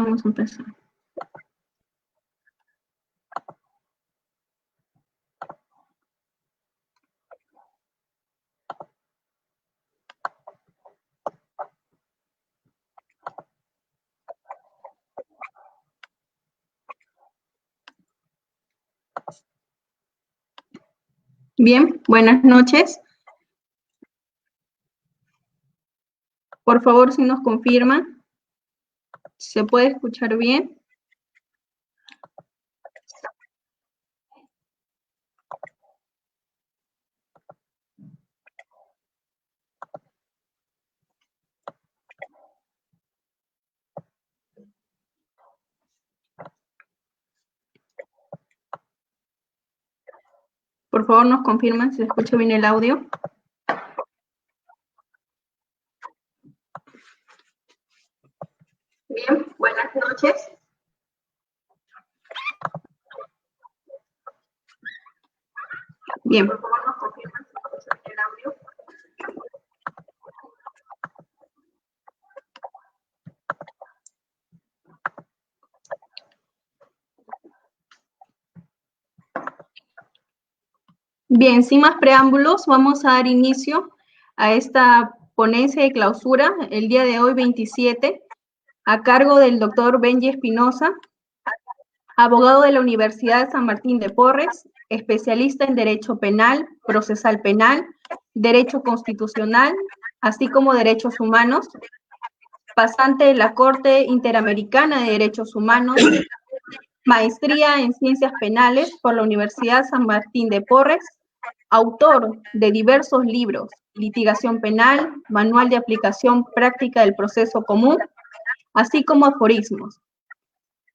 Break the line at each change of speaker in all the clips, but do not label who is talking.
Vamos a empezar. Bien, buenas noches. Por favor, si nos confirman, ¿se puede escuchar bien? Por favor, nos confirman si se escucha bien el audio. Bien, buenas noches. Bien, por favor, nos confirman si se escucha bien el audio. Bien, sin más preámbulos, vamos a dar inicio a esta ponencia de clausura el día de hoy, 27, a cargo del doctor Benji Espinosa, abogado de la Universidad San Martín de Porres, especialista en Derecho Penal, Procesal Penal, Derecho Constitucional, así como Derechos Humanos, pasante de la Corte Interamericana de Derechos Humanos, maestría en Ciencias Penales por la Universidad San Martín de Porres, autor de diversos libros, Litigación Penal, Manual de Aplicación Práctica del Proceso Común, así como aforismos.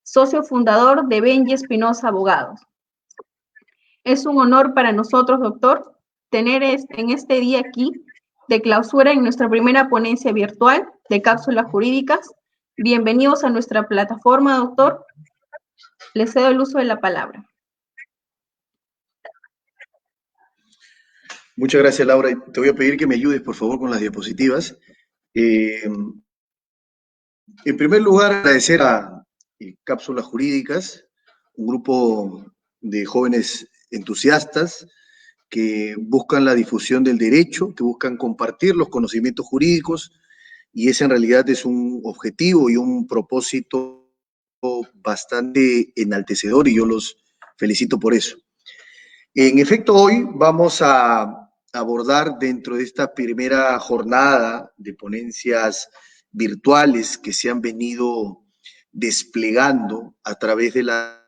Socio fundador de Benji Espinosa Abogados. Es un honor para nosotros, doctor, tener en este día aquí de clausura en nuestra primera ponencia virtual de cápsulas jurídicas. Bienvenidos a nuestra plataforma, doctor. Le cedo el uso de la palabra.
Muchas gracias, Laura. Te voy a pedir que me ayudes, por favor, con las diapositivas. En primer lugar, agradecer a Cápsulas Jurídicas, un grupo de jóvenes entusiastas que buscan la difusión del derecho, que buscan compartir los conocimientos jurídicos, y ese en realidad es un objetivo y un propósito bastante enaltecedor, y yo los felicito por eso. En efecto, hoy vamos a abordar, dentro de esta primera jornada de ponencias virtuales que se han venido desplegando a través de el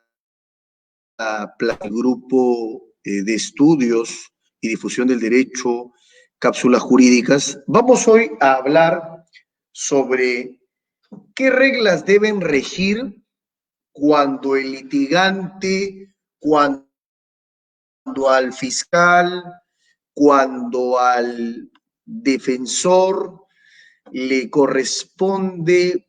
grupo de estudios y difusión del derecho, Cápsulas Jurídicas, vamos hoy a hablar sobre qué reglas deben regir cuando el litigante, cuando al fiscal, cuando al defensor le corresponde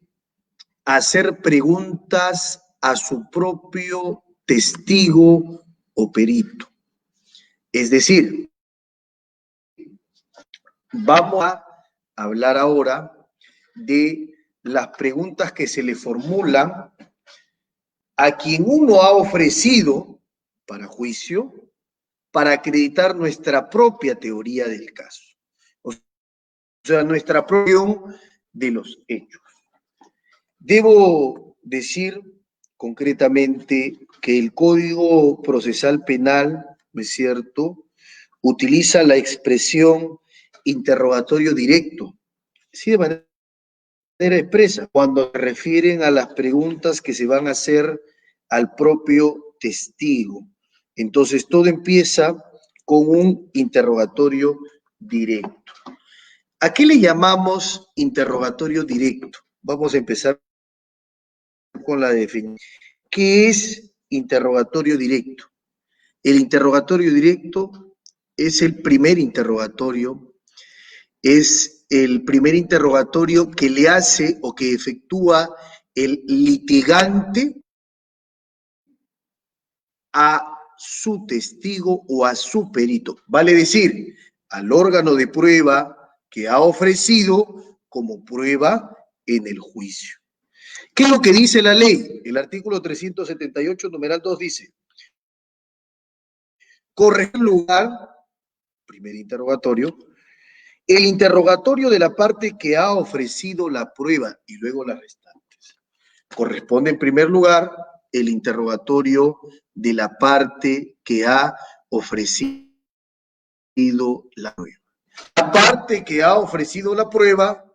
hacer preguntas a su propio testigo o perito. Es decir, vamos a hablar ahora de las preguntas que se le formulan a quien uno ha ofrecido para juicio, para acreditar nuestra propia teoría del caso, o sea, nuestra propia de los hechos. Debo decir concretamente que el Código Procesal Penal, ¿no es cierto?, utiliza la expresión interrogatorio directo, sí, de manera expresa, cuando se refieren a las preguntas que se van a hacer al propio testigo. Entonces, todo empieza con un interrogatorio directo. ¿A qué le llamamos interrogatorio directo? Vamos a empezar con la definición. ¿Qué es interrogatorio directo? El interrogatorio directo es el primer interrogatorio, es el primer interrogatorio que le hace o que efectúa el litigante a su testigo o a su perito, vale decir, al órgano de prueba que ha ofrecido como prueba en el juicio. ¿Qué es lo que dice la ley? El artículo 378, numeral 2 dice, corregir lugar, primer interrogatorio, el interrogatorio de la parte que ha ofrecido la prueba y luego las restantes. Corresponde en primer lugar el interrogatorio de la parte que ha ofrecido la prueba. La parte que ha ofrecido la prueba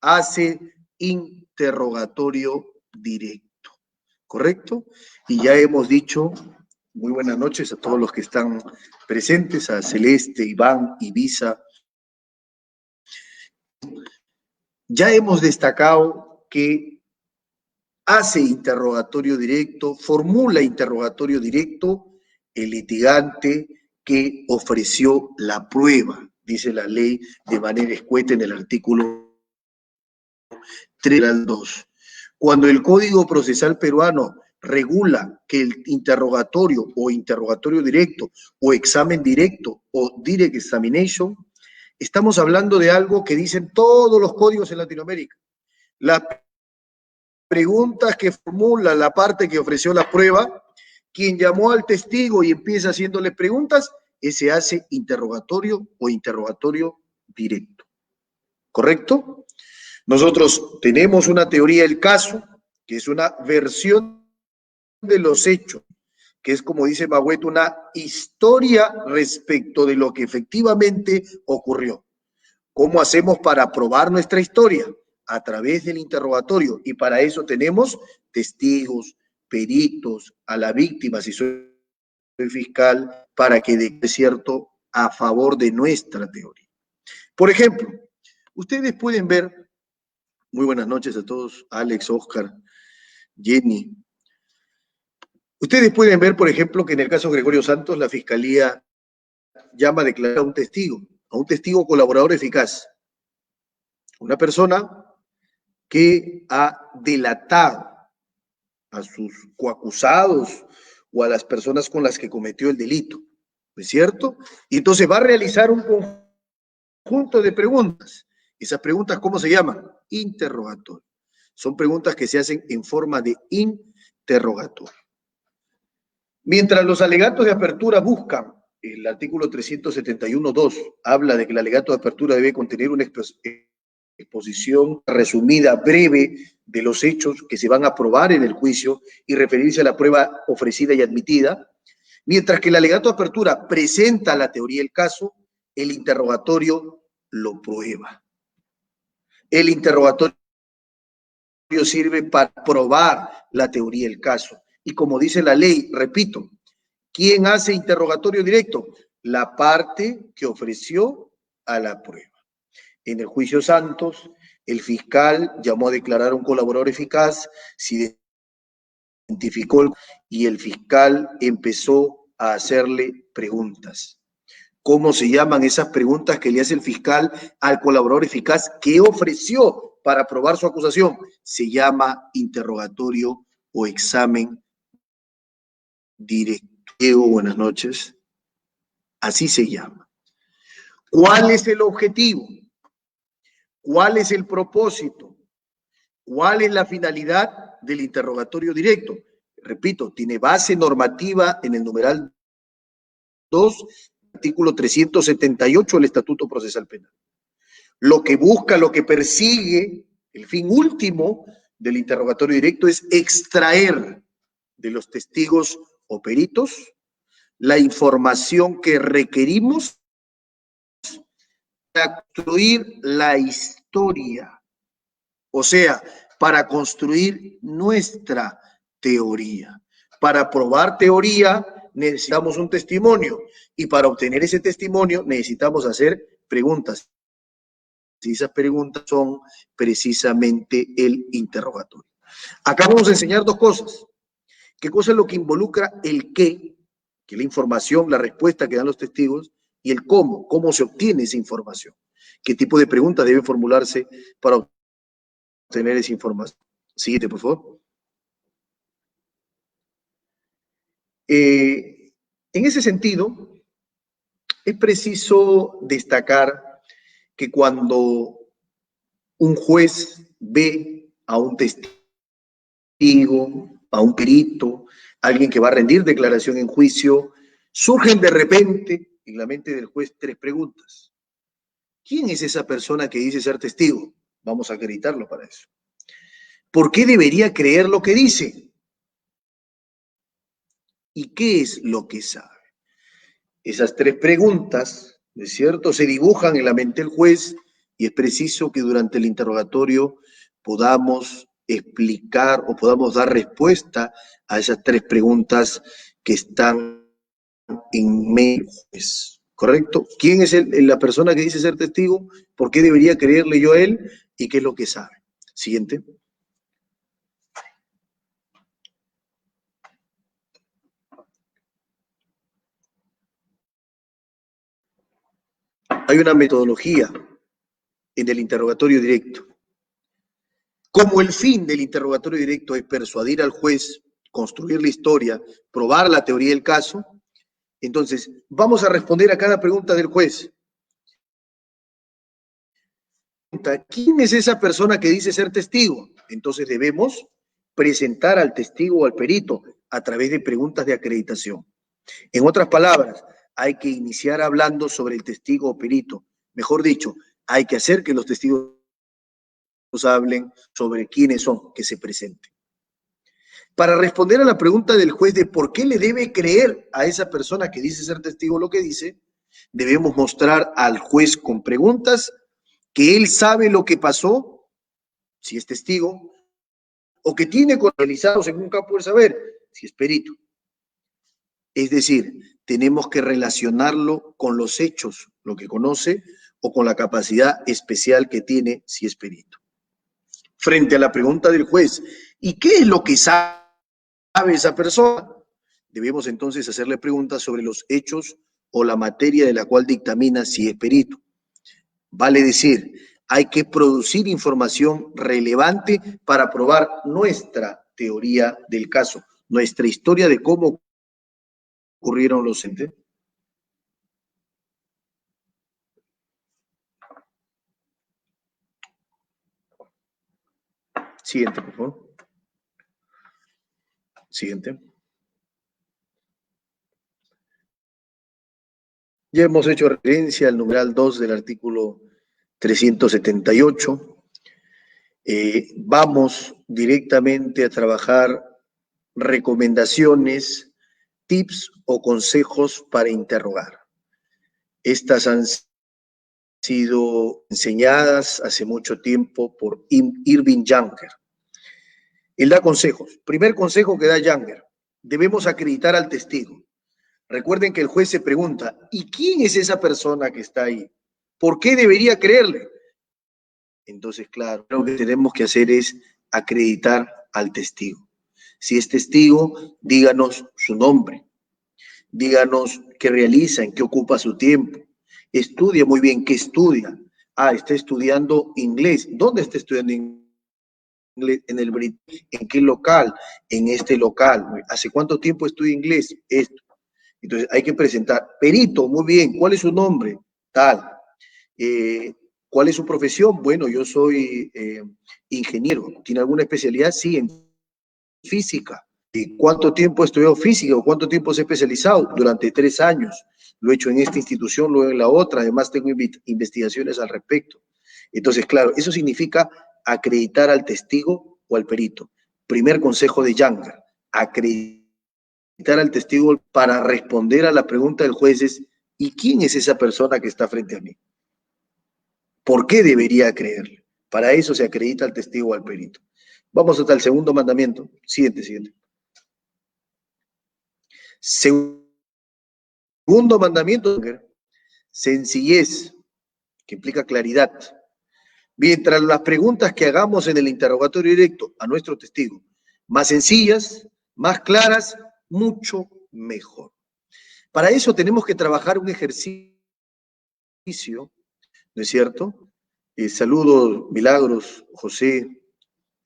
hace interrogatorio directo, ¿correcto? Y ya hemos dicho, muy buenas noches a todos los que están presentes, a Celeste, Iván, Ibiza. Ya hemos destacado que hace interrogatorio directo, formula interrogatorio directo el litigante que ofreció la prueba, dice la ley de manera escueta en el artículo 3.2. Cuando el Código Procesal Peruano regula que el interrogatorio o interrogatorio directo o examen directo o direct examination, estamos hablando de algo que dicen todos los códigos en Latinoamérica. Las preguntas que formula la parte que ofreció la prueba, quien llamó al testigo y empieza haciéndole preguntas, ese hace interrogatorio o interrogatorio directo. ¿Correcto? Nosotros tenemos una teoría del caso, que es una versión de los hechos, que es, como dice Magüet, una historia respecto de lo que efectivamente ocurrió. ¿Cómo hacemos para probar nuestra historia? A través del interrogatorio. Y para eso tenemos testigos, peritos, a la víctima, si soy fiscal, para que dé cierto a favor de nuestra teoría. Por ejemplo, ustedes pueden ver, muy buenas noches a todos, Alex, Oscar, Jenny. Ustedes pueden ver, por ejemplo, que en el caso de Gregorio Santos, la fiscalía llama a declarar a un testigo colaborador eficaz, una persona que ha delatado a sus coacusados o a las personas con las que cometió el delito, ¿no es cierto? Y entonces va a realizar un conjunto de preguntas. Esas preguntas, ¿cómo se llaman? Interrogatorio. Son preguntas que se hacen en forma de interrogatorio. Mientras los alegatos de apertura buscan, el artículo 371.2 habla de que el alegato de apertura debe contener una exposición resumida, breve, de los hechos que se van a probar en el juicio y referirse a la prueba ofrecida y admitida, mientras que el alegato de apertura presenta la teoría del caso, el interrogatorio lo prueba. El interrogatorio sirve para probar la teoría del caso. Y como dice la ley, repito, ¿quién hace interrogatorio directo? La parte que ofreció a la prueba. En el juicio Santos, el fiscal llamó a declarar a un colaborador eficaz, se identificó y el fiscal empezó a hacerle preguntas. ¿Cómo se llaman esas preguntas que le hace el fiscal al colaborador eficaz que ofreció para probar su acusación? Se llama interrogatorio o examen directo. Diego, buenas noches. Así se llama. ¿Cuál es el objetivo? ¿Cuál es el propósito? ¿Cuál es la finalidad del interrogatorio directo? Repito, tiene base normativa en el numeral 2, artículo 378 del Estatuto Procesal Penal. Lo que busca, lo que persigue, el fin último del interrogatorio directo es extraer de los testigos o peritos la información que requerimos para construir la historia, o sea, para construir nuestra teoría. Para probar teoría necesitamos un testimonio y para obtener ese testimonio necesitamos hacer preguntas. Y esas preguntas son precisamente el interrogatorio. Acá vamos a enseñar dos cosas. ¿Qué cosa es lo que involucra el qué? Que es la información, la respuesta que dan los testigos, y el cómo se obtiene esa información. ¿Qué tipo de preguntas deben formularse para obtener esa información? Siguiente, por favor. En ese sentido, es preciso destacar que cuando un juez ve a un testigo testigo, a un perito, alguien que va a rendir declaración en juicio, surgen de repente en la mente del juez tres preguntas. ¿Quién es esa persona que dice ser testigo? Vamos a acreditarlo para eso. ¿Por qué debería creer lo que dice? ¿Y qué es lo que sabe? Esas tres preguntas, ¿no es cierto?, se dibujan en la mente del juez y es preciso que durante el interrogatorio podamos explicar o podamos dar respuesta a esas tres preguntas que están en medio del juez. ¿Correcto? ¿Quién es la persona que dice ser testigo? ¿Por qué debería creerle yo a él? ¿Y qué es lo que sabe? Siguiente. Hay una metodología en el interrogatorio directo. Como el fin del interrogatorio directo es persuadir al juez, construir la historia, probar la teoría del caso, entonces vamos a responder a cada pregunta del juez. ¿Quién es esa persona que dice ser testigo? Entonces debemos presentar al testigo o al perito a través de preguntas de acreditación. En otras palabras, hay que iniciar hablando sobre el testigo o perito. Mejor dicho, hay que hacer que los testigos hablen sobre quiénes son, que se presenten. Para responder a la pregunta del juez de por qué le debe creer a esa persona que dice ser testigo lo que dice, debemos mostrar al juez con preguntas que él sabe lo que pasó, si es testigo, o que tiene realizados en un campo del saber, si es perito. Es decir, tenemos que relacionarlo con los hechos, lo que conoce, o con la capacidad especial que tiene, si es perito. Frente a la pregunta del juez, ¿y qué es lo que sabe esa persona? Debemos entonces hacerle preguntas sobre los hechos o la materia de la cual dictamina si es perito. Vale decir, hay que producir información relevante para probar nuestra teoría del caso, nuestra historia de cómo ocurrieron los hechos. Siguiente, por favor. Siguiente. Ya hemos hecho referencia al numeral 2 del artículo 378. Vamos directamente a trabajar recomendaciones, tips o consejos para interrogar. Estas han sido enseñadas hace mucho tiempo por Irving Younger. Él da consejos. Primer consejo que da Younger: debemos acreditar al testigo. Recuerden que el juez se pregunta, ¿y quién es esa persona que está ahí? ¿Por qué debería creerle? Entonces, claro, lo que tenemos que hacer es acreditar al testigo. Si es testigo, díganos su nombre, díganos qué realiza, en qué ocupa su tiempo. Estudia muy bien, ¿qué estudia? Ah, está estudiando inglés. ¿Dónde está estudiando inglés? En el ¿en qué local? En este local. ¿Hace cuánto tiempo estudia inglés? Esto. Entonces hay que presentar. Perito, muy bien. ¿Cuál es su nombre? Tal. ¿Cuál es su profesión? Bueno, yo soy ingeniero. ¿Tiene alguna especialidad? Sí, en física. ¿Y cuánto tiempo estudió física o cuánto tiempo se ha especializado? Durante 3 años. Lo he hecho en esta institución, luego en la otra. Además, tengo investigaciones al respecto. Entonces, claro, eso significa acreditar al testigo o al perito. Primer consejo de Younger: acreditar al testigo para responder a la pregunta del juez es, ¿y quién es esa persona que está frente a mí? ¿Por qué debería creerle? Para eso se acredita al testigo o al perito. Vamos hasta el segundo mandamiento. Siguiente. Segundo mandamiento, sencillez, que implica claridad. Mientras las preguntas que hagamos en el interrogatorio directo a nuestro testigo, más sencillas, más claras, mucho mejor. Para eso tenemos que trabajar un ejercicio, ¿no es cierto? Saludos, Milagros, José,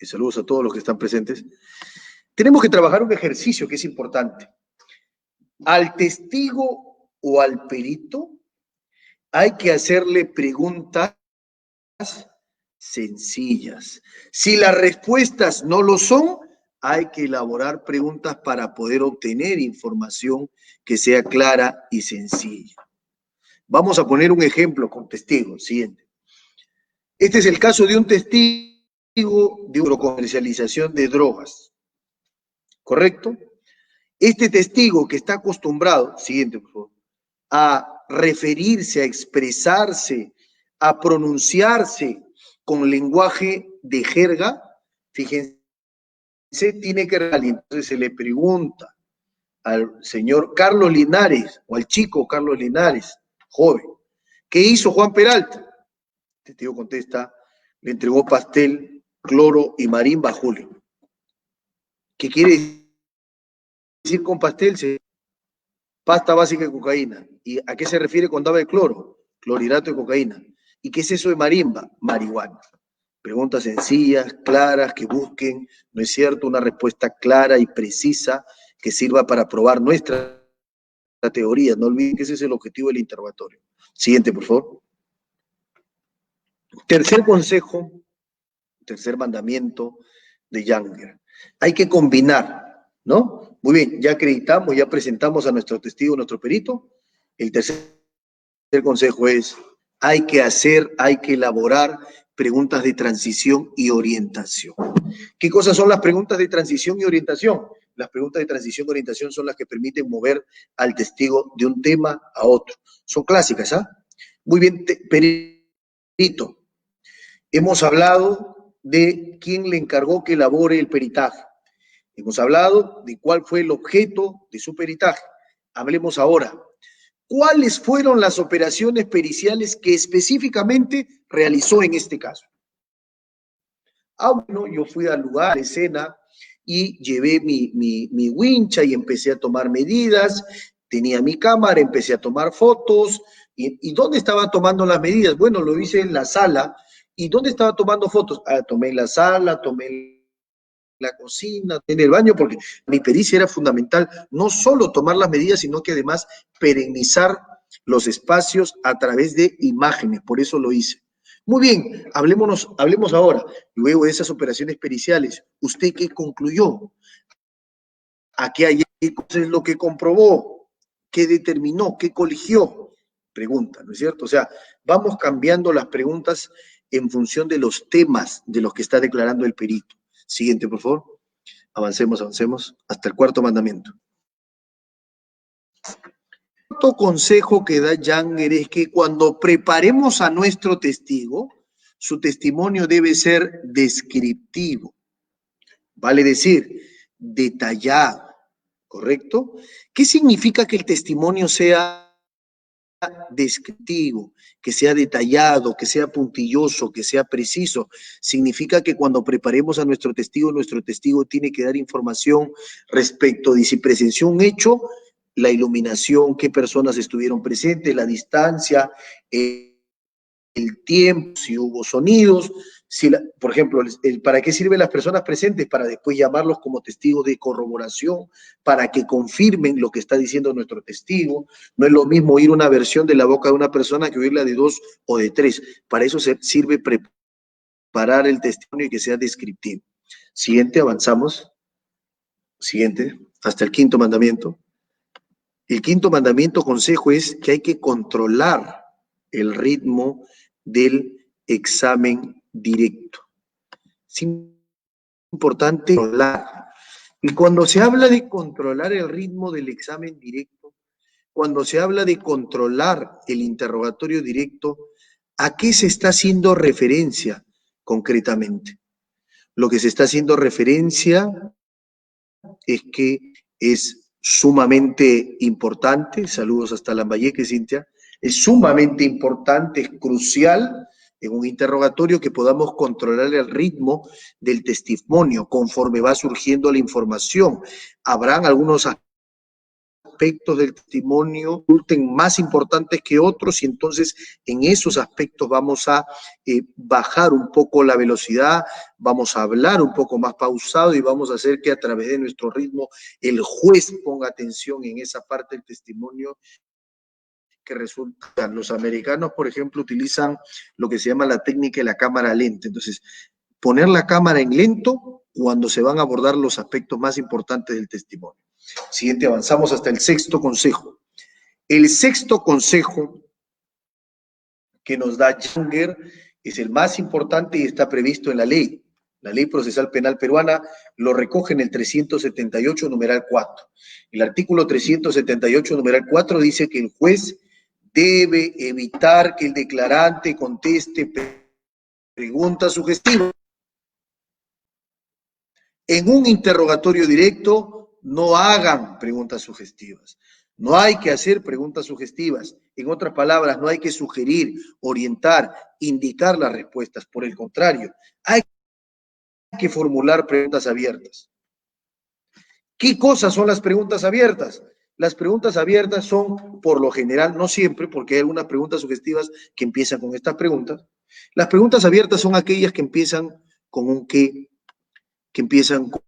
saludos a todos los que están presentes. Tenemos que trabajar un ejercicio que es importante. Al testigo o al perito hay que hacerle preguntas sencillas. Si las respuestas no lo son, hay que elaborar preguntas para poder obtener información que sea clara y sencilla. Vamos a poner un ejemplo con testigos. Siguiente. Este es el caso de un testigo de comercialización de drogas. ¿Correcto? Este testigo que está acostumbrado, siguiente por favor, a referirse, a expresarse, a pronunciarse con lenguaje de jerga, fíjense, tiene que realizar. Entonces se le pregunta al señor Carlos Linares, o al chico Carlos Linares, joven, ¿qué hizo Juan Peralta? El testigo contesta, le entregó pastel, cloro y marimba a Julio. ¿Qué quiere decir con pastel? Pasta básica de cocaína. ¿Y a qué se refiere cuando habla de cloro? Clorhidrato de cocaína. ¿Y qué es eso de marimba? Marihuana. Preguntas sencillas, claras, que busquen, ¿no es cierto?, una respuesta clara y precisa que sirva para probar nuestra teoría. No olviden que ese es el objetivo del interrogatorio. Siguiente, por favor. Tercer consejo, tercer mandamiento de Younger. Hay que combinar, ¿no? Muy bien, ya acreditamos, ya presentamos a nuestro testigo, nuestro perito. El tercer consejo es, hay que elaborar preguntas de transición y orientación. ¿Qué cosas son las preguntas de transición y orientación? Las preguntas de transición y orientación son las que permiten mover al testigo de un tema a otro. Son clásicas, ¿ah? Muy bien, perito. Hemos hablado de quién le encargó que elabore el peritaje. Hemos hablado de cuál fue el objeto de su peritaje. Hablemos ahora. ¿Cuáles fueron las operaciones periciales que específicamente realizó en este caso? Bueno, yo fui al lugar, a la escena, y llevé mi wincha y empecé a tomar medidas, tenía mi cámara, empecé a tomar fotos. ¿Y dónde estaba tomando las medidas? Bueno, lo hice en la sala. ¿Y dónde estaba tomando fotos? Tomé en la sala, tomé en la cocina, en el baño, porque mi pericia era fundamental, no solo tomar las medidas, sino que además perennizar los espacios a través de imágenes, por eso lo hice. Muy bien, hablemos ahora, luego de esas operaciones periciales, ¿usted qué concluyó? ¿A qué hay? ¿Qué es lo que comprobó? ¿Qué determinó? ¿Qué coligió? Pregunta, ¿no es cierto? O sea, vamos cambiando las preguntas en función de los temas de los que está declarando el perito. Siguiente, por favor. Avancemos, hasta el cuarto mandamiento. El cuarto consejo que da Younger es que cuando preparemos a nuestro testigo, su testimonio debe ser descriptivo, vale decir, detallado, ¿correcto? ¿Qué significa que el testimonio sea descriptivo, que sea detallado, que sea puntilloso, que sea preciso? Significa que cuando preparemos a nuestro testigo tiene que dar información respecto de si presenció un hecho, la iluminación, qué personas estuvieron presentes, la distancia, el tiempo, si hubo sonidos, por ejemplo, ¿para qué sirven las personas presentes? Para después llamarlos como testigos de corroboración, para que confirmen lo que está diciendo nuestro testigo. No es lo mismo oír una versión de la boca de una persona que oírla de dos o de tres. Para eso sirve preparar el testimonio y que sea descriptivo. Siguiente, avanzamos. Siguiente, hasta el quinto mandamiento. El quinto mandamiento, consejo, es que hay que controlar el ritmo del examen directo. Es importante controlar. Y cuando se habla de controlar el ritmo del examen directo, cuando se habla de controlar el interrogatorio directo, ¿a qué se está haciendo referencia concretamente? Lo que se está haciendo referencia es que es sumamente importante, saludos hasta Lambayeque, Cintia, es sumamente importante, es crucial en un interrogatorio que podamos controlar el ritmo del testimonio conforme va surgiendo la información. Habrán algunos aspectos del testimonio resulten más importantes que otros y entonces en esos aspectos vamos a bajar un poco la velocidad, vamos a hablar un poco más pausado y vamos a hacer que a través de nuestro ritmo el juez ponga atención en esa parte del testimonio que resulta. Los americanos, por ejemplo, utilizan lo que se llama la técnica de la cámara lenta. Entonces, poner la cámara en lento cuando se van a abordar los aspectos más importantes del testimonio. Siguiente, avanzamos hasta el sexto consejo. El sexto consejo que nos da Younger es el más importante y está previsto en la ley. La ley procesal penal peruana lo recoge en el 378, numeral 4. El artículo 378, numeral 4 dice que el juez debe evitar que el declarante conteste preguntas sugestivas. En un interrogatorio directo no hagan preguntas sugestivas. No hay que hacer preguntas sugestivas. En otras palabras, no hay que sugerir, orientar, indicar las respuestas. Por el contrario, hay que formular preguntas abiertas. ¿Qué cosas son las preguntas abiertas? Las preguntas abiertas son, por lo general, no siempre, porque hay algunas preguntas sugestivas que empiezan con estas preguntas. Las preguntas abiertas son aquellas que empiezan con un qué, que empiezan con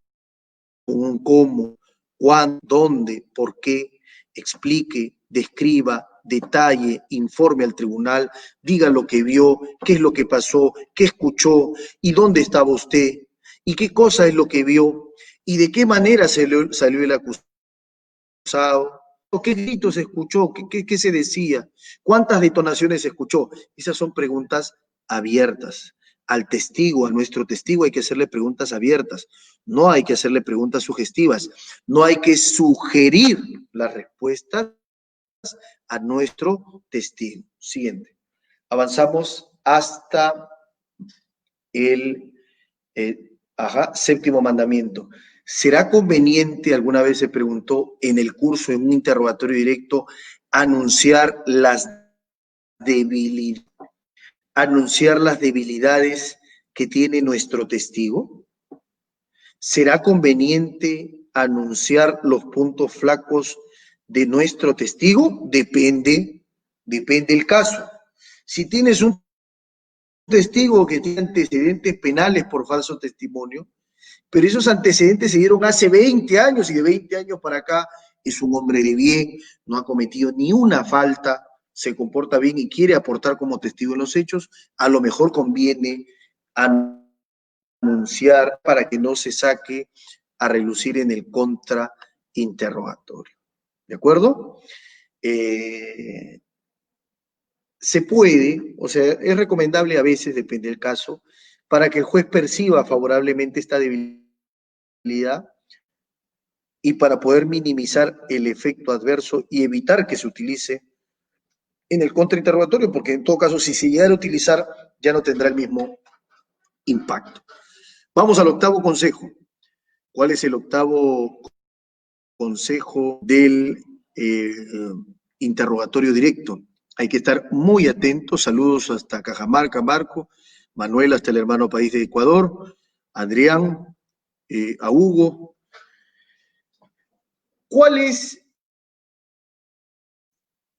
un cómo, cuándo, dónde, por qué, explique, describa, detalle, informe al tribunal, diga lo que vio, qué es lo que pasó, qué escuchó y dónde estaba usted y qué cosa es lo que vio y de qué manera salió el acusado, o qué gritos escuchó, qué se decía, cuántas detonaciones se escuchó. Esas son preguntas abiertas. Al testigo, a nuestro testigo hay que hacerle preguntas abiertas, no hay que hacerle preguntas sugestivas, no hay que sugerir las respuestas a nuestro testigo. Siguiente. Avanzamos hasta el séptimo mandamiento. ¿Será conveniente, alguna vez se preguntó en el curso, en un interrogatorio directo, anunciar las debilidades que tiene nuestro testigo? ¿Será conveniente anunciar los puntos flacos de nuestro testigo? Depende del caso. Si tienes un testigo que tiene antecedentes penales por falso testimonio, pero esos antecedentes se dieron hace 20 años y de 20 años para acá es un hombre de bien, no ha cometido ni una falta, se comporta bien y quiere aportar como testigo en los hechos, a lo mejor conviene anunciar para que no se saque a relucir en el contrainterrogatorio. ¿De acuerdo? Se puede, o sea, es recomendable a veces, depende del caso, para que el juez perciba favorablemente esta debilidad y para poder minimizar el efecto adverso y evitar que se utilice en el contrainterrogatorio, porque en todo caso, si se llegara a utilizar, ya no tendrá el mismo impacto. Vamos al octavo consejo. ¿Cuál es el octavo consejo del interrogatorio directo? Hay que estar muy atentos. Saludos hasta Cajamarca, Marco, Manuel hasta el hermano país de Ecuador, Adrián, a Hugo. ¿Cuál es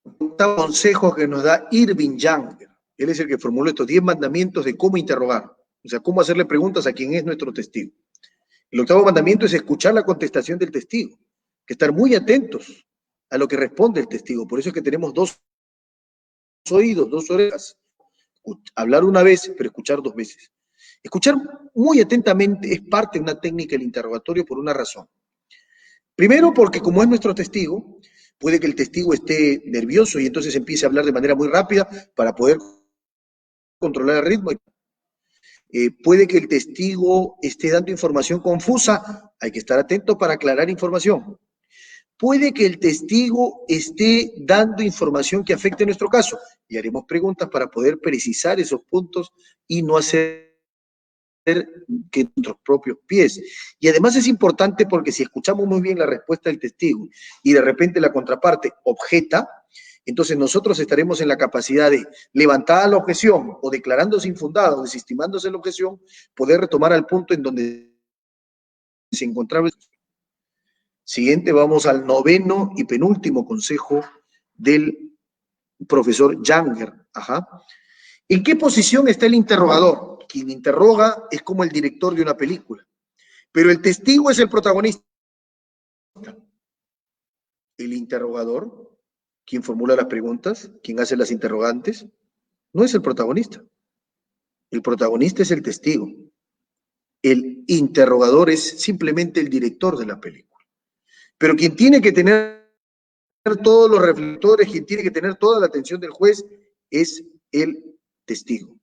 el octavo consejo que nos da Irving Younger? Él es el que formuló estos 10 mandamientos de cómo interrogar, o sea, cómo hacerle preguntas a quien es nuestro testigo. El octavo mandamiento es escuchar la contestación del testigo, que estar muy atentos a lo que responde el testigo. Por eso es que tenemos dos oídos, dos orejas. Hablar una vez, pero escuchar 2 veces. Escuchar muy atentamente es parte de una técnica del interrogatorio por una razón. Primero, porque como es nuestro testigo, puede que el testigo esté nervioso y entonces empiece a hablar de manera muy rápida para poder controlar el ritmo. Puede que el testigo esté dando información confusa, hay que estar atento para aclarar información. Puede que el testigo esté dando información que afecte nuestro caso y haremos preguntas para poder precisar esos puntos y no hacer que nuestros propios pies. Y además es importante porque si escuchamos muy bien la respuesta del testigo y de repente la contraparte objeta, entonces nosotros estaremos en la capacidad de, levantada la objeción o declarándose infundada o desestimándose la objeción, poder retomar al punto en donde se encontraba. Siguiente, vamos al noveno y penúltimo consejo del profesor Younger. ¿En qué posición está el interrogador? Quien interroga es como el director de una película, pero el testigo es el protagonista. El interrogador, quien formula las preguntas, quien hace las interrogantes, no es el protagonista. El protagonista es el testigo. El el interrogador es simplemente el director de la película. Pero quien tiene que tener todos los reflectores, quien tiene que tener toda la atención del juez es el testigo.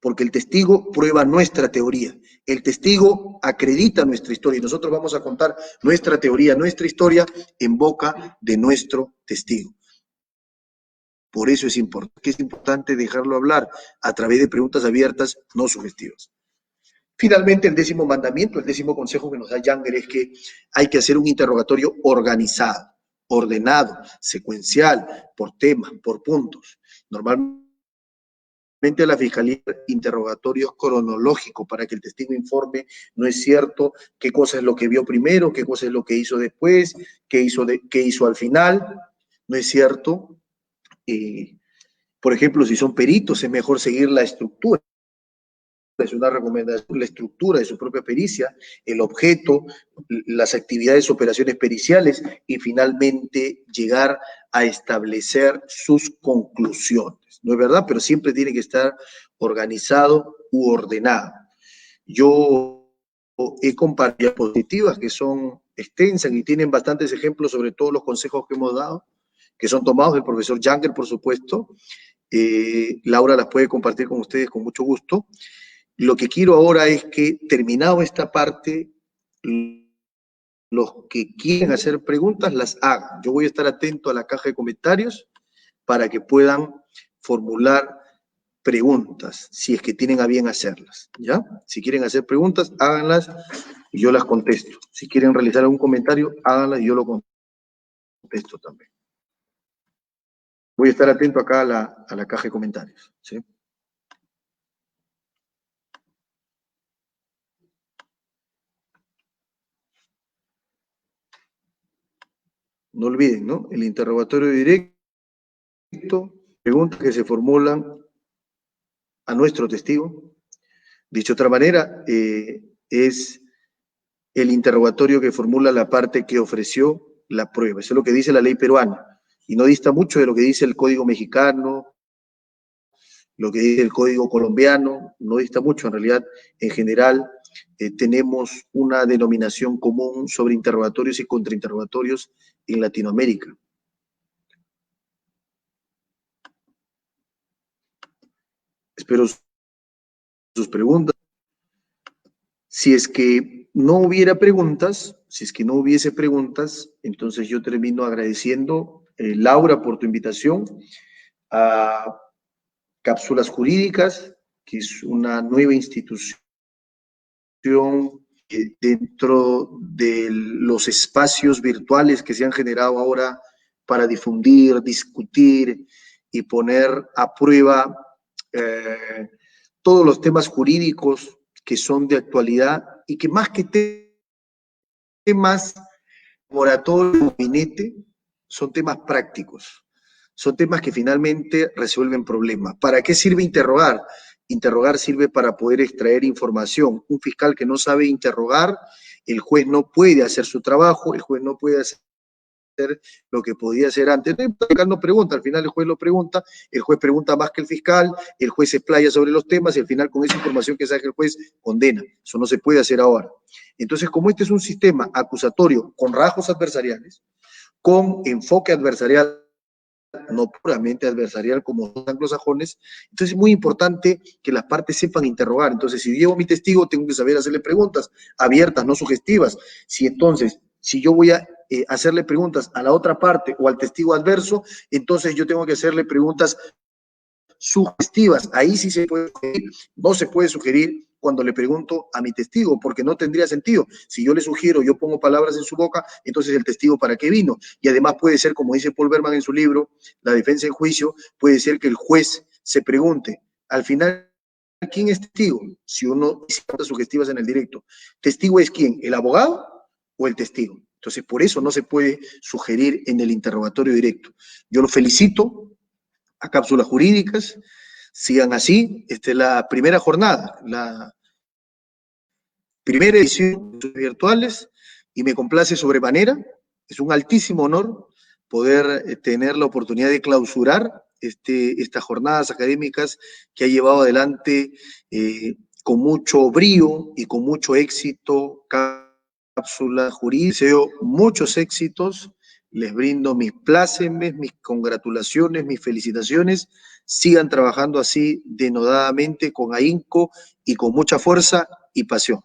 Porque el testigo prueba nuestra teoría, el testigo acredita nuestra historia y nosotros vamos a contar nuestra teoría, nuestra historia en boca de nuestro testigo. Por eso es importante dejarlo hablar a través de preguntas abiertas, no sugestivas. Finalmente, el 10º mandamiento, el 10º consejo que nos da Younger es que hay que hacer un interrogatorio organizado, ordenado, secuencial, por temas, por puntos. Normalmente la fiscalía interrogatorio cronológico para que el testigo informe, no es cierto, qué cosa es lo que vio primero, qué cosa es lo que hizo después, qué hizo al final, no es cierto. Por ejemplo, si son peritos, es mejor seguir la estructura. Es una recomendación, la estructura de su propia pericia, el objeto, las actividades, operaciones periciales y finalmente llegar a establecer sus conclusiones. ¿No es verdad? Pero siempre tiene que estar organizado u ordenado. Yo he compartido diapositivas que son extensas y tienen bastantes ejemplos sobre todos los consejos que hemos dado, que son tomados del profesor Younger, por supuesto. Laura las puede compartir con ustedes con mucho gusto. Lo que quiero ahora es que, terminado esta parte, los que quieren hacer preguntas las hagan. Yo voy a estar atento a la caja de comentarios para que puedan formular preguntas, si es que tienen a bien hacerlas, ¿ya? Si quieren hacer preguntas, háganlas y yo las contesto. Si quieren realizar algún comentario, háganlas y yo lo contesto también. Voy a estar atento acá a la caja de comentarios, ¿sí? No olviden, ¿no? El interrogatorio directo, preguntas que se formulan a nuestro testigo. Dicho de otra manera, es el interrogatorio que formula la parte que ofreció la prueba. Eso es lo que dice la ley peruana. Y no dista mucho de lo que dice el Código mexicano, lo que dice el Código colombiano, no dista mucho. En realidad, en general, tenemos una denominación común sobre interrogatorios y contrainterrogatorios en Latinoamérica. Espero sus preguntas. Si es que no hubiera preguntas, entonces yo termino agradeciendo, Laura, por tu invitación a Cápsulas Jurídicas, que es una nueva institución dentro de los espacios virtuales que se han generado ahora para difundir, discutir y poner a prueba todos los temas jurídicos que son de actualidad y que más que temas moratorio, gabinete, son temas prácticos, son temas que finalmente resuelven problemas. ¿Para qué sirve interrogar? Interrogar sirve para poder extraer información. Un fiscal que no sabe interrogar, el juez no puede hacer su trabajo, el juez no puede hacer lo que podía hacer antes. El fiscal no pregunta, al final el juez lo pregunta, el juez pregunta más que el juez se explaya sobre los temas y al final con esa información que saca el juez condena. Eso no se puede hacer ahora. Entonces, como este es un sistema acusatorio con rasgos adversariales, con enfoque adversarial, no puramente adversarial como los anglosajones, entonces es muy importante que las partes sepan interrogar. Entonces, si llevo a mi testigo, tengo que saber hacerle preguntas abiertas, no sugestivas. Si yo voy a hacerle preguntas a la otra parte o al testigo adverso, entonces yo tengo que hacerle preguntas sugestivas. Ahí sí se puede sugerir, no se puede sugerir cuando le pregunto a mi testigo, porque no tendría sentido. Si yo le sugiero, yo pongo palabras en su boca, entonces el testigo ¿para qué vino? Y además puede ser, como dice Paul Berman en su libro, La defensa en juicio, puede ser que el juez se pregunte, al final, ¿quién es testigo? Si uno dice preguntas sugestivas en el directo, ¿testigo es quién? ¿El abogado o el testigo? Entonces, por eso no se puede sugerir en el interrogatorio directo. Yo lo felicito a Cápsulas Jurídicas, sigan así. Esta es la primera jornada, la primera edición de virtuales y me complace sobremanera. Es un altísimo honor poder tener la oportunidad de clausurar estas jornadas académicas que ha llevado adelante con mucho brío y con mucho éxito cápsula jurídica. Deseo muchos éxitos, les brindo mis plácemes, mis congratulaciones, mis felicitaciones. Sigan trabajando así denodadamente, con ahínco y con mucha fuerza y pasión.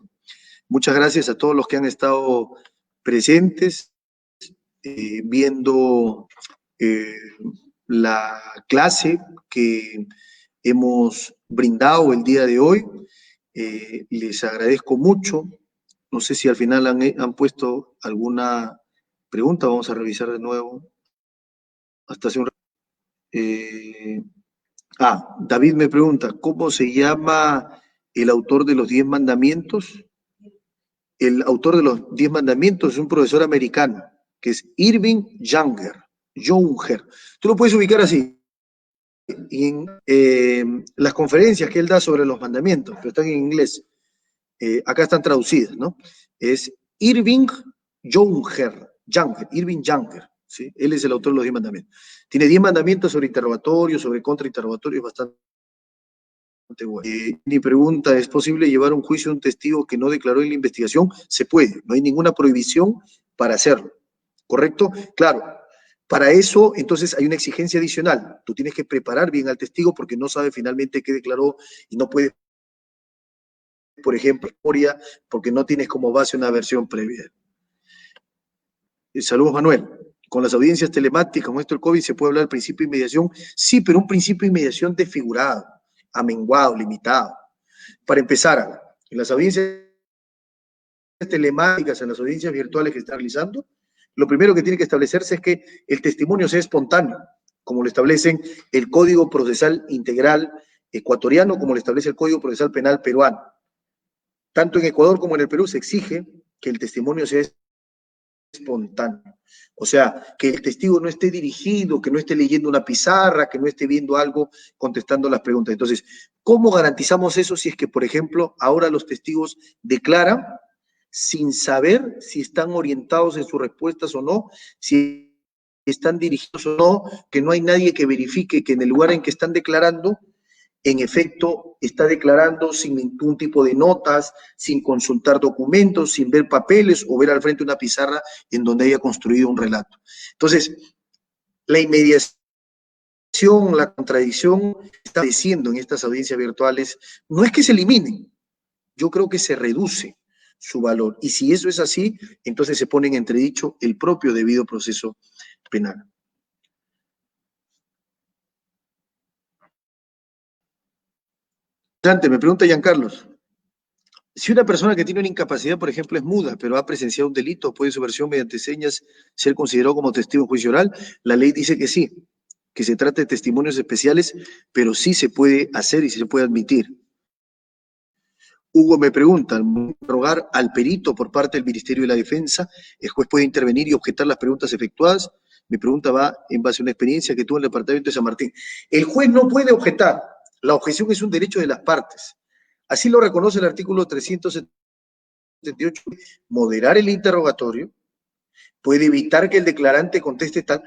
Muchas gracias a todos los que han estado presentes, viendo la clase que hemos brindado el día de hoy. Les agradezco mucho. No sé si al final han puesto alguna pregunta. Vamos a revisar de nuevo. Hasta hace un David me pregunta, ¿cómo se llama el autor de los 10 mandamientos? El autor de los 10 mandamientos es un profesor americano, que es Irving Younger. Tú lo puedes ubicar así. Y en las conferencias que él da sobre los mandamientos, pero están en inglés, acá están traducidas, ¿no? Es Irving Younger, Irving Younger, ¿sí? Él es el autor de los 10 mandamientos. Tiene 10 mandamientos sobre interrogatorios, sobre contrainterrogatorios, bastante bueno. Mi pregunta, ¿es posible llevar un juicio a un testigo que no declaró en la investigación? Se puede, no hay ninguna prohibición para hacerlo, ¿correcto? Claro, para eso entonces hay una exigencia adicional. Tú tienes que preparar bien al testigo porque no sabe finalmente qué declaró y no puede, por ejemplo, porque no tienes como base una versión previa. Saludos, Manuel. Con las audiencias telemáticas, con esto del COVID, ¿se puede hablar del principio de inmediación? Sí, pero un principio de inmediación desfigurado, amenguado, limitado. Para empezar, en las audiencias telemáticas, en las audiencias virtuales que está realizando, lo primero que tiene que establecerse es que el testimonio sea espontáneo, como lo establecen el Código Procesal Integral ecuatoriano, como lo establece el Código Procesal Penal peruano. Tanto en Ecuador como en el Perú se exige que el testimonio sea espontáneo. O sea, que el testigo no esté dirigido, que no esté leyendo una pizarra, que no esté viendo algo, contestando las preguntas. Entonces, ¿cómo garantizamos eso si es que, por ejemplo, ahora los testigos declaran sin saber si están orientados en sus respuestas o no, si están dirigidos o no, que no hay nadie que verifique que en el lugar en que están declarando, en efecto, está declarando sin ningún tipo de notas, sin consultar documentos, sin ver papeles o ver al frente una pizarra en donde haya construido un relato? Entonces, la inmediación, la contradicción está creciendo en estas audiencias virtuales. No es que se eliminen, yo creo que se reduce su valor. Y si eso es así, entonces se pone en entredicho el propio debido proceso penal. Me pregunta Giancarlos, si una persona que tiene una incapacidad, por ejemplo, es muda, pero ha presenciado un delito, ¿puede su versión mediante señas ser considerado como testigo en juicio oral? La ley dice que sí, que se trata de testimonios especiales, pero sí se puede hacer y se puede admitir. Hugo me pregunta, al interrogar al perito por parte del Ministerio de la Defensa, ¿el juez puede intervenir y objetar las preguntas efectuadas? Mi pregunta va en base a una experiencia que tuvo en el departamento de San Martín. El juez no puede objetar, la objeción es un derecho de las partes. Así lo reconoce el artículo 378, moderar el interrogatorio, puede evitar que el declarante conteste tal,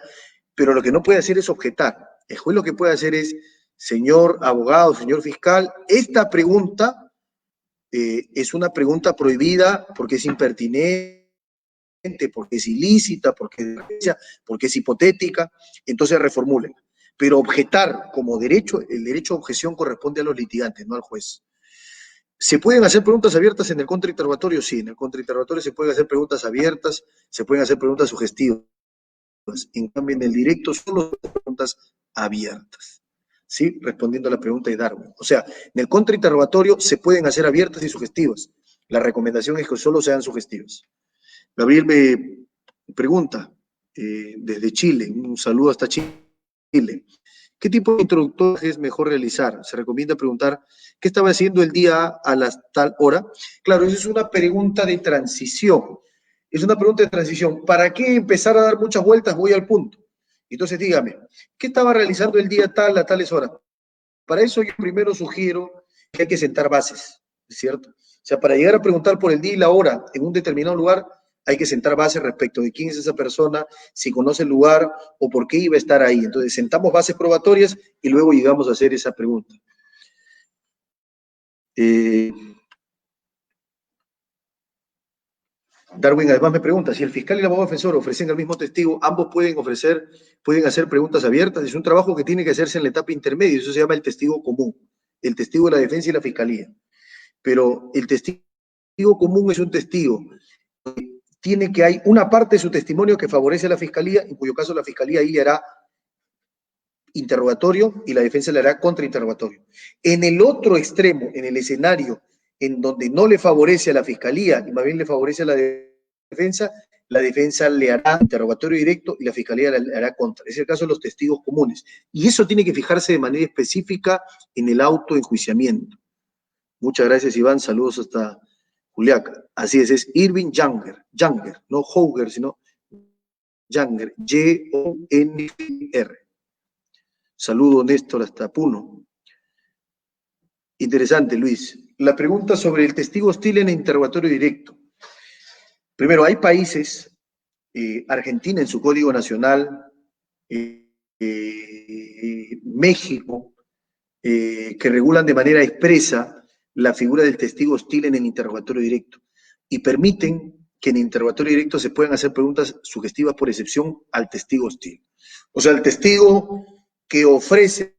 pero lo que no puede hacer es objetar. El juez lo que puede hacer es, señor abogado, señor fiscal, esta pregunta es una pregunta prohibida porque es impertinente, porque es ilícita, porque es hipotética, entonces reformulen. Pero objetar como derecho, el derecho a objeción corresponde a los litigantes, no al juez. ¿Se pueden hacer preguntas abiertas en el contrainterrogatorio? Sí, en el contrainterrogatorio se pueden hacer preguntas abiertas, se pueden hacer preguntas sugestivas. En cambio, en el directo solo preguntas abiertas. ¿Sí? Respondiendo a la pregunta de Darwin. O sea, en el contrainterrogatorio se pueden hacer abiertas y sugestivas. La recomendación es que solo sean sugestivas. Gabriel me pregunta desde Chile, un saludo hasta Chile. ¿Qué tipo de introductor es mejor realizar? Se recomienda preguntar, ¿qué estaba haciendo el día a la tal hora? Claro, esa es una pregunta de transición. Es una pregunta de transición. ¿Para qué empezar a dar muchas vueltas? Voy al punto. Entonces dígame, ¿qué estaba realizando el día tal a tales horas? Para eso yo primero sugiero que hay que sentar bases, ¿cierto? O sea, para llegar a preguntar por el día y la hora en un determinado lugar, hay que sentar bases respecto de quién es esa persona, si conoce el lugar o por qué iba a estar ahí. Entonces, sentamos bases probatorias y luego llegamos a hacer esa pregunta. Darwin además me pregunta, si el fiscal y el abogado defensor ofrecen al mismo testigo, ambos pueden hacer preguntas abiertas. Es un trabajo que tiene que hacerse en la etapa intermedia, eso se llama el testigo común, el testigo de la defensa y la fiscalía. Pero el testigo común es un testigo hay una parte de su testimonio que favorece a la fiscalía, en cuyo caso la fiscalía ahí le hará interrogatorio y la defensa le hará contrainterrogatorio. En el otro extremo, en el escenario en donde no le favorece a la fiscalía y más bien le favorece a la defensa le hará interrogatorio directo y la fiscalía le hará contra. Es el caso de los testigos comunes. Y eso tiene que fijarse de manera específica en el autoenjuiciamiento. Muchas gracias, Iván. Saludos hasta Juliaca. Así es Irving Younger, no Hauger, sino Younger, J-O-N-R. Saludo, Néstor, hasta Puno. Interesante, Luis. La pregunta sobre el testigo hostil en el interrogatorio directo. Primero, hay países, Argentina en su Código Nacional, México, que regulan de manera expresa la figura del testigo hostil en el interrogatorio directo y permiten que en el interrogatorio directo se puedan hacer preguntas sugestivas por excepción al testigo hostil. O sea, el testigo que ofreces,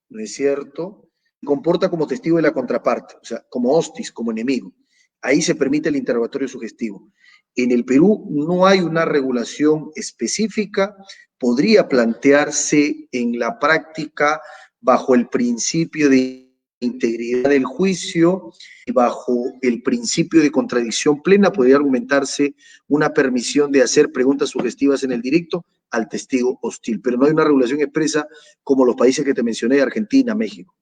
¿no es cierto?, comporta como testigo de la contraparte, o sea, como hostis, como enemigo. Ahí se permite el interrogatorio sugestivo. En el Perú no hay una regulación específica, podría plantearse en la práctica bajo el principio de integridad del juicio y bajo el principio de contradicción plena, podría argumentarse una permisión de hacer preguntas sugestivas en el directo al testigo hostil, pero no hay una regulación expresa como los países que te mencioné, Argentina, México.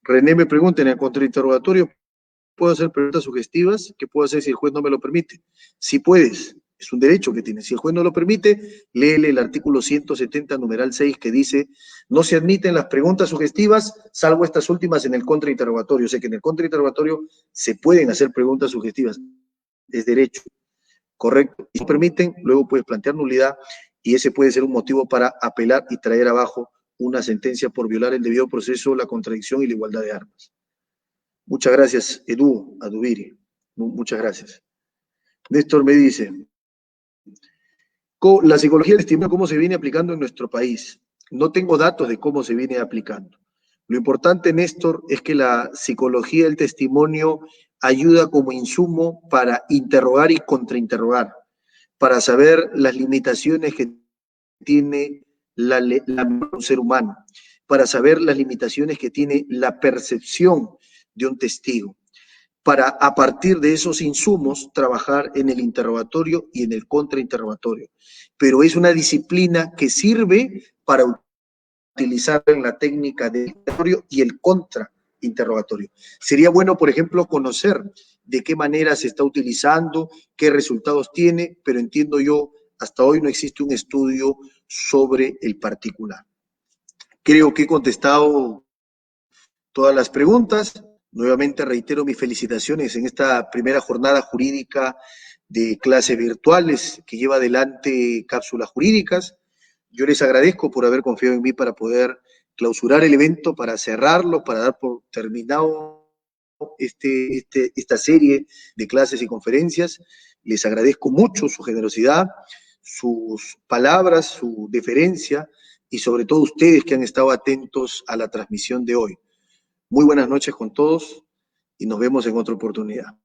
René me pregunta, en el contrainterrogatorio, ¿puedo hacer preguntas sugestivas? ¿Qué puedo hacer si el juez no me lo permite? Sí puedes, es un derecho que tienes. Si el juez no lo permite, léele el artículo 170, numeral 6, que dice, no se admiten las preguntas sugestivas, salvo estas últimas en el contrainterrogatorio. O sea que en el contrainterrogatorio se pueden hacer preguntas sugestivas. Es derecho, correcto. Si no permiten, luego puedes plantear nulidad y ese puede ser un motivo para apelar y traer abajo una sentencia por violar el debido proceso, la contradicción y la igualdad de armas. Muchas gracias, Edu Adubiri. Muchas gracias. Néstor me dice, la psicología del testimonio, ¿cómo se viene aplicando en nuestro país? No tengo datos de cómo se viene aplicando. Lo importante, Néstor, es que la psicología del testimonio ayuda como insumo para interrogar y contrainterrogar, para saber las limitaciones que tiene un ser humano, para saber las limitaciones que tiene la percepción de un testigo, para a partir de esos insumos trabajar en el interrogatorio y en el contrainterrogatorio. Pero es una disciplina que sirve para utilizar en la técnica del interrogatorio y el contrainterrogatorio. Sería bueno, por ejemplo, conocer de qué manera se está utilizando, qué resultados tiene, pero entiendo yo, hasta hoy no existe un estudio sobre el particular. Creo que he contestado todas las preguntas. Nuevamente reitero mis felicitaciones en esta primera jornada jurídica de clases virtuales que lleva adelante Cápsulas Jurídicas. Yo les agradezco por haber confiado en mí para poder clausurar el evento, para cerrarlo, para dar por terminado esta serie de clases y conferencias. Les agradezco mucho su generosidad, sus palabras, su deferencia y sobre todo ustedes que han estado atentos a la transmisión de hoy. Muy buenas noches con todos y nos vemos en otra oportunidad.